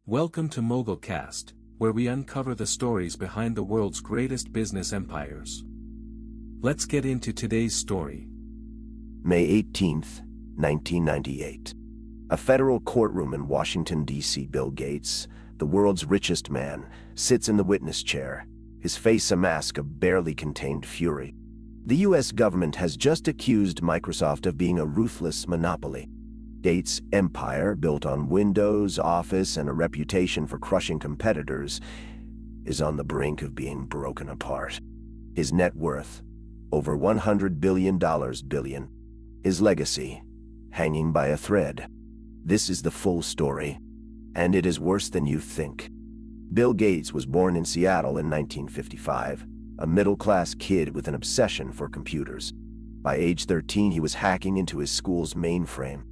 Welcome to MogulCast, where we uncover the stories behind the world's greatest business empires. Let's get into today's story. May 18th, 1998. A federal courtroom in Washington, D.C. Bill Gates, the world's richest man, sits in the witness chair, his face a mask of barely contained fury. The U.S. government has just accused Microsoft of being a ruthless monopoly. Gates' empire, built on Windows, Office, and a reputation for crushing competitors, is on the brink of being broken apart. His net worth, over $100 billion. His legacy, hanging by a thread. This is the full story, and it is worse than you think. Bill Gates was born in Seattle in 1955, a middle-class kid with an obsession for computers. By age 13, he was hacking into his school's mainframe.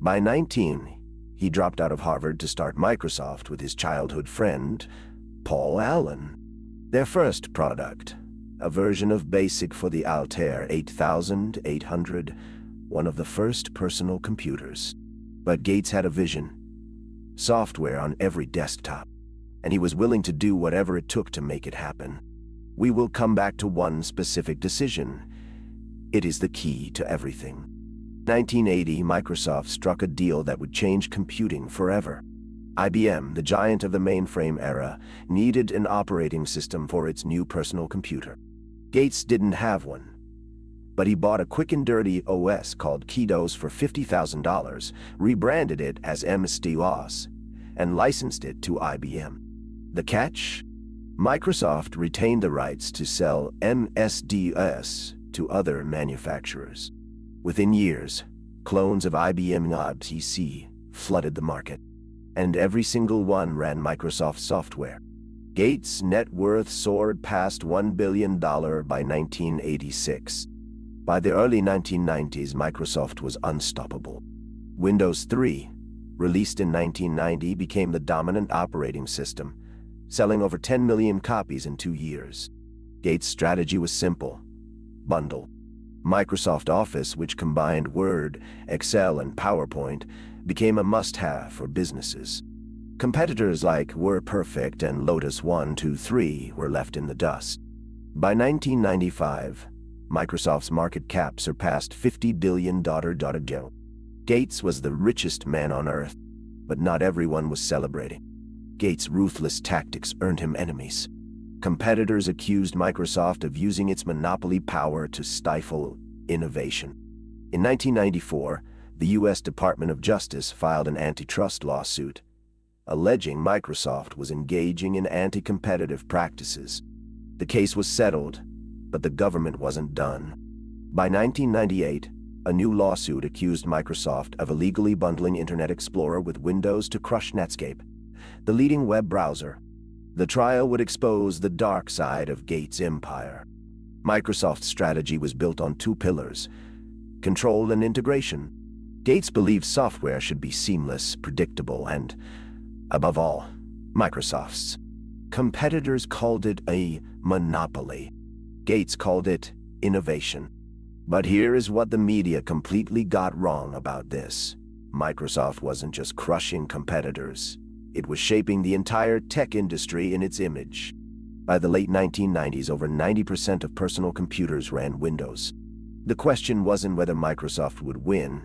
By 19, he dropped out of Harvard to start Microsoft with his childhood friend, Paul Allen. Their first product, a version of BASIC for the Altair 8800, one of the first personal computers. But Gates had a vision, software on every desktop, and he was willing to do whatever it took to make it happen. We will come back to one specific decision. It is the key to everything. 1980, Microsoft struck a deal that would change computing forever. IBM, the giant of the mainframe era, needed an operating system for its new personal computer. Gates didn't have one, but he bought a quick and dirty OS called Keydos for $50,000, rebranded it as MS-DOS, and licensed it to IBM. The catch? Microsoft retained the rights to sell MS-DOS to other manufacturers. Within years, clones of IBM PC flooded the market, and every single one ran Microsoft software. Gates' net worth soared past $1 billion by 1986. By the early 1990s, Microsoft was unstoppable. Windows 3, released in 1990, became the dominant operating system, selling over 10 million copies in 2 years. Gates' strategy was simple: bundle. Microsoft Office, which combined Word, Excel, and PowerPoint, became a must-have for businesses. Competitors like WordPerfect and Lotus 1-2-3 were left in the dust. By 1995, Microsoft's market cap surpassed $50 billion. Gates was the richest man on earth, but not everyone was celebrating. Gates' ruthless tactics earned him enemies. Competitors accused Microsoft of using its monopoly power to stifle innovation. In 1994, the U.S. Department of Justice filed an antitrust lawsuit, alleging Microsoft was engaging in anti-competitive practices. The case was settled, but the government wasn't done. By 1998, a new lawsuit accused Microsoft of illegally bundling Internet Explorer with Windows to crush Netscape, the leading web browser. The trial would expose the dark side of Gates' empire. Microsoft's strategy was built on 2 pillars: control and integration. Gates believed software should be seamless, predictable, and, above all, Microsoft's. Competitors called it a monopoly. Gates called it innovation. But here is what the media completely got wrong about this. Microsoft wasn't just crushing competitors. It was shaping the entire tech industry in its image. By the late 1990s, over 90% of personal computers ran Windows. The question wasn't whether Microsoft would win,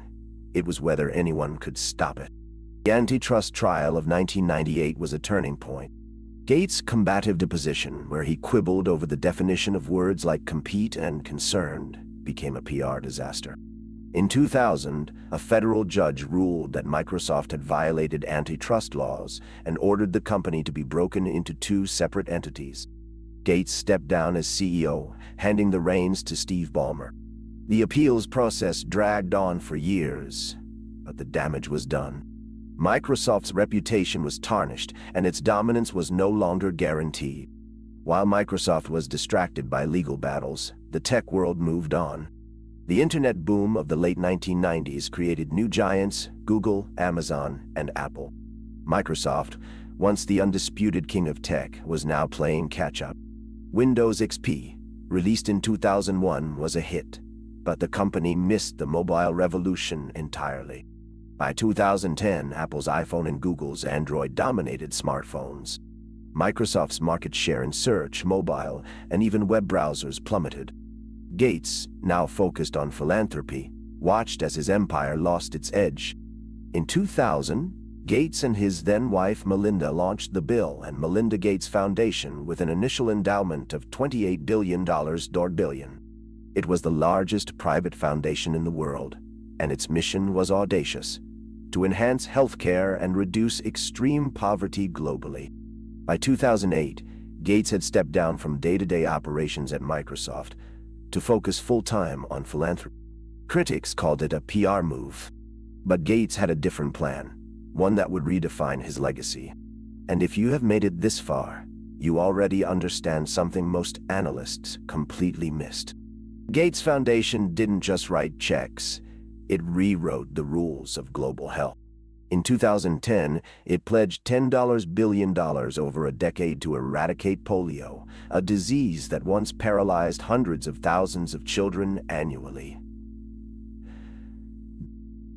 it was whether anyone could stop it. The antitrust trial of 1998 was a turning point. Gates' combative deposition, where he quibbled over the definition of words like compete and concerned, became a PR disaster. In 2000, a federal judge ruled that Microsoft had violated antitrust laws and ordered the company to be broken into 2 separate entities. Gates stepped down as CEO, handing the reins to Steve Ballmer. The appeals process dragged on for years, but the damage was done. Microsoft's reputation was tarnished, and its dominance was no longer guaranteed. While Microsoft was distracted by legal battles, the tech world moved on. The internet boom of the late 1990s created new giants: Google, Amazon, and Apple. Microsoft, once the undisputed king of tech, was now playing catch-up. Windows XP, released in 2001, was a hit, but the company missed the mobile revolution entirely. By 2010, Apple's iPhone and Google's Android dominated smartphones. Microsoft's market share in search, mobile, and even web browsers plummeted. Gates, now focused on philanthropy, watched as his empire lost its edge. In 2000, Gates and his then-wife Melinda launched the Bill and Melinda Gates Foundation with an initial endowment of $28 billion. It was the largest private foundation in the world, and its mission was audacious: to enhance healthcare and reduce extreme poverty globally. By 2008, Gates had stepped down from day-to-day operations at Microsoft to focus full-time on philanthropy. Critics called it a PR move, but Gates had a different plan, one that would redefine his legacy. And if you have made it this far, you already understand something most analysts completely missed. Gates Foundation didn't just write checks, it rewrote the rules of global health. In 2010, it pledged $10 billion over a decade to eradicate polio, a disease that once paralyzed hundreds of thousands of children annually.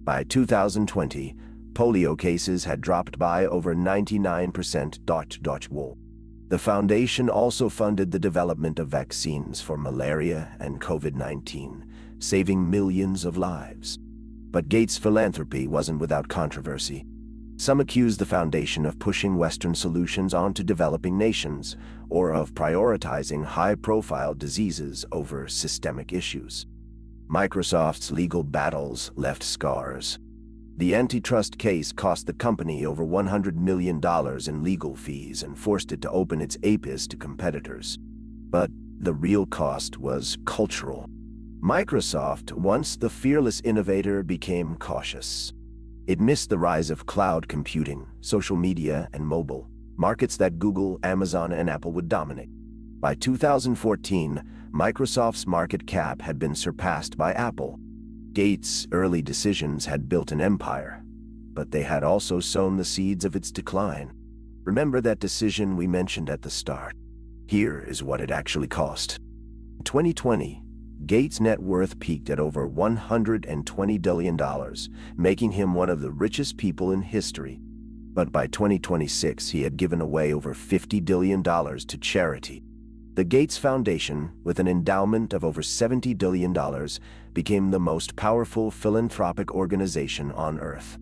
By 2020, polio cases had dropped by over 99%. The foundation also funded the development of vaccines for malaria and COVID-19, saving millions of lives. But Gates' philanthropy wasn't without controversy. Some accused the foundation of pushing Western solutions onto developing nations, or of prioritizing high-profile diseases over systemic issues. Microsoft's legal battles left scars. The antitrust case cost the company over $100 million in legal fees and forced it to open its APIs to competitors. But the real cost was cultural. Microsoft, once the fearless innovator, became cautious. It missed the rise of cloud computing, social media, and mobile, markets that Google, Amazon, and Apple would dominate. By 2014, Microsoft's market cap had been surpassed by Apple. Gates' early decisions had built an empire, but they had also sown the seeds of its decline. Remember that decision we mentioned at the start? Here is what it actually cost. In 2020, Gates' net worth peaked at over $120 billion, making him one of the richest people in history. But by 2026, he had given away over $50 billion to charity. The Gates Foundation, with an endowment of over $70 billion, became the most powerful philanthropic organization on Earth.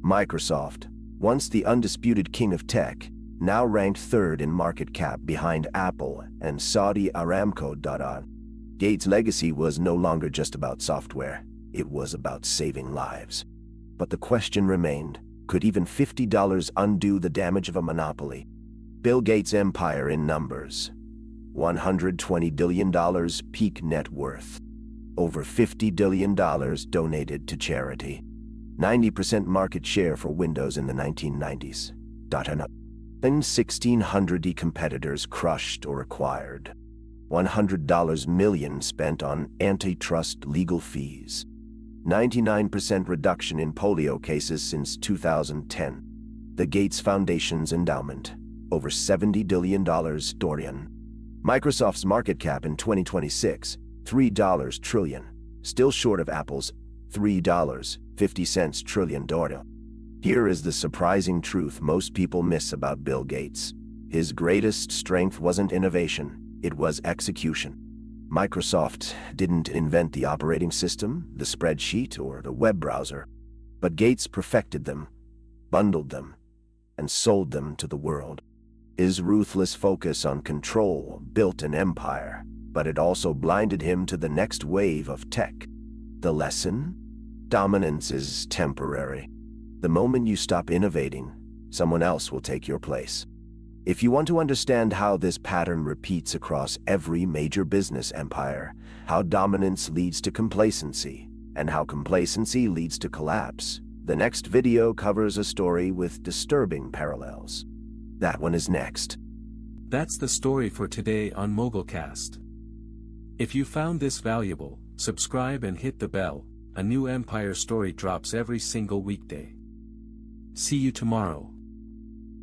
Microsoft, once the undisputed king of tech, now ranked third in market cap behind Apple and Saudi Aramco. Gates' legacy was no longer just about software, it was about saving lives. But the question remained, could even $50 undo the damage of a monopoly? Bill Gates' empire in numbers: $120 billion peak net worth, over $50 billion donated to charity, 90% market share for Windows in the 1990s, then 1,600 competitors crushed or acquired, $100 million spent on antitrust legal fees, 99% reduction in polio cases since 2010. The Gates Foundation's endowment, over $70 billion. Microsoft's market cap in 2026, $3 trillion, still short of Apple's $3.50 trillion. Here is the surprising truth most people miss about Bill Gates. His greatest strength wasn't innovation, it was execution. Microsoft didn't invent the operating system, the spreadsheet, or the web browser, but Gates perfected them, bundled them, and sold them to the world. His ruthless focus on control built an empire, but it also blinded him to the next wave of tech. The lesson? Dominance is temporary. The moment you stop innovating, someone else will take your place. If you want to understand how this pattern repeats across every major business empire, how dominance leads to complacency, and how complacency leads to collapse, the next video covers a story with disturbing parallels. That one is next. That's the story for today on MogulCast. If you found this valuable, subscribe and hit the bell. A new empire story drops every single weekday. See you tomorrow.